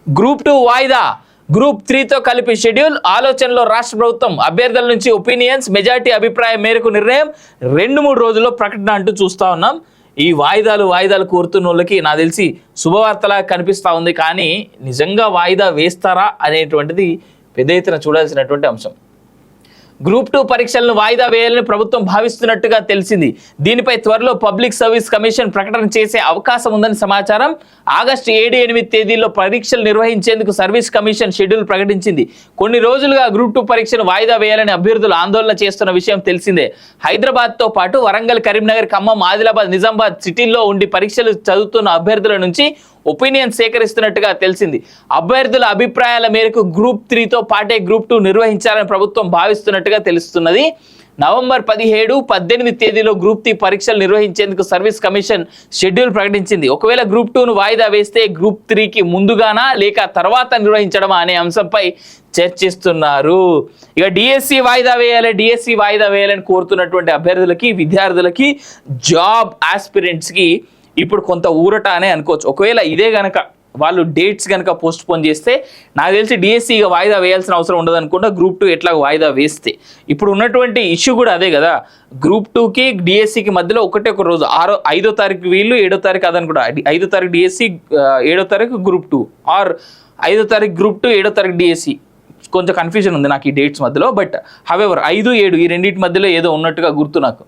Group 2 వాయిదా, group 3తో కలిపి schedule. ఆలోచనలో రాష్ట్ర ప్రభుత్వం, అభ్యర్థుల నుంచి ఒపీనియన్స్, మెజార్టీ అభిప్రాయం మేరకు నిర్ణయం. 2-3 రోజుల్లో ప్రకటన అంటూ చూస్తూ ఉన్నాం. ఈ వాయిదాలు కోరుతున్న వాళ్ళకి నాకు తెలిసి శుభవార్తలా కనిపిస్తూ ఉంది. కానీ నిజంగా వాయిదా వేస్తారా అనేటువంటిది పెద్ద ఎత్తున చూడాల్సినటువంటి అంశం. గ్రూప్ 2 పరీక్షలను వాయిదా వేయాలని ప్రభుత్వం భావిస్తున్నట్టుగా తెలిసింది. దీనిపై త్వరలో పబ్లిక్ సర్వీస్ కమిషన్ ప్రకటన చేసే అవకాశం ఉందని సమాచారం. ఆగస్టు 7-8 తేదీల్లో పరీక్షలు నిర్వహించేందుకు సర్వీస్ కమిషన్ షెడ్యూల్ ప్రకటించింది. కొన్ని రోజులుగా గ్రూప్ 2 పరీక్షను వాయిదా వేయాలని అభ్యర్థులు ఆందోళన చేస్తున్న విషయం తెలిసిందే. హైదరాబాద్తో పాటు వరంగల్, కరీంనగర్, ఖమ్మం, ఆదిలాబాద్, నిజామాబాద్ సిటీల్లో ఉండి పరీక్షలు చదువుతున్న అభ్యర్థుల నుంచి ఒపీనియన్ సేకరిస్తున్నట్టుగా తెలిసింది. అభ్యర్థుల అభిప్రాయాల మేరకు గ్రూప్ 3తో పాటే గ్రూప్ 2 నిర్వహించాలని ప్రభుత్వం భావిస్తున్నట్టుగా తెలుస్తున్నది. నవంబర్ 17-18 తేదీలో గ్రూప్ 3 పరీక్షలు నిర్వహించేందుకు సర్వీస్ కమిషన్ షెడ్యూల్ ప్రకటించింది. ఒకవేళ గ్రూప్ 2ను వాయిదా వేస్తే గ్రూప్ 3కి ముందుగానా లేక తర్వాత నిర్వహించడమా అనే అంశంపై చర్చిస్తున్నారు. ఇక డిఎస్సి వాయిదా వేయాలని కోరుతున్నటువంటి అభ్యర్థులకి, విద్యార్థులకి, జాబ్ ఆస్పిరెంట్స్కి ఇప్పుడు కొంత ఊరట అనే అనుకోవచ్చు. ఒకవేళ ఇదే గనక వాళ్ళు డేట్స్ కనుక పోస్ట్ పోన్ చేస్తే నాకు తెలిసి డిఎస్సి ఇక వాయిదా వేయాల్సిన అవసరం ఉండదు అనుకుంటా. గ్రూప్ 2 ఎట్లా వాయిదా వేస్తే ఇప్పుడు ఉన్నటువంటి ఇష్యూ కూడా అదే కదా. గ్రూప్ 2కి డిఎస్సికి మధ్యలో ఒక రోజు 5వ తారీఖు వీళ్ళు, 7వ తారీఖు అదనుకుంటా. 5వ తారీఖు డిఎస్సి, 7వ తారీఖు గ్రూప్ 2, ఆర్ 5వ తారీఖు గ్రూప్ 2, 7వ తారీఖు డిఎస్సి. కొంచెం కన్ఫ్యూజన్ ఉంది నాకు ఈ డేట్స్ మధ్యలో. బట్ హవెవర్ 5-7 ఈ రెండింటి మధ్యలో ఏదో ఉన్నట్టుగా గుర్తు నాకు.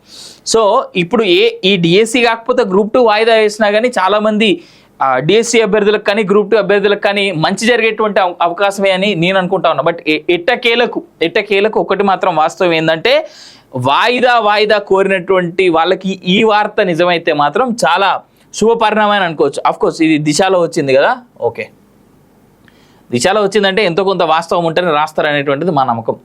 సో ఇప్పుడు ఈ డిఎస్సి కాకపోతే గ్రూప్ 2 వాయిదా వేసినా కానీ చాలామంది డిఎస్సి అభ్యర్థులకు కానీ గ్రూప్ 2 అభ్యర్థులకు కానీ మంచి జరిగేటువంటి అవకాశమే అని నేను అనుకుంటా ఉన్నా. బట్ ఎట్టకేలకు ఒకటి మాత్రం వాస్తవం ఏంటంటే వాయిదా కోరినటువంటి వాళ్ళకి ఈ వార్త నిజమైతే మాత్రం చాలా శుభపరిణామని అనుకోవచ్చు. అఫ్కోర్స్ ఇది దిశలో వచ్చింది కదా, ఓకే, దిశలో వచ్చిందంటే ఎంతో కొంత వాస్తవం ఉంటేనే రాస్తారనేటువంటిది మా నమ్మకం.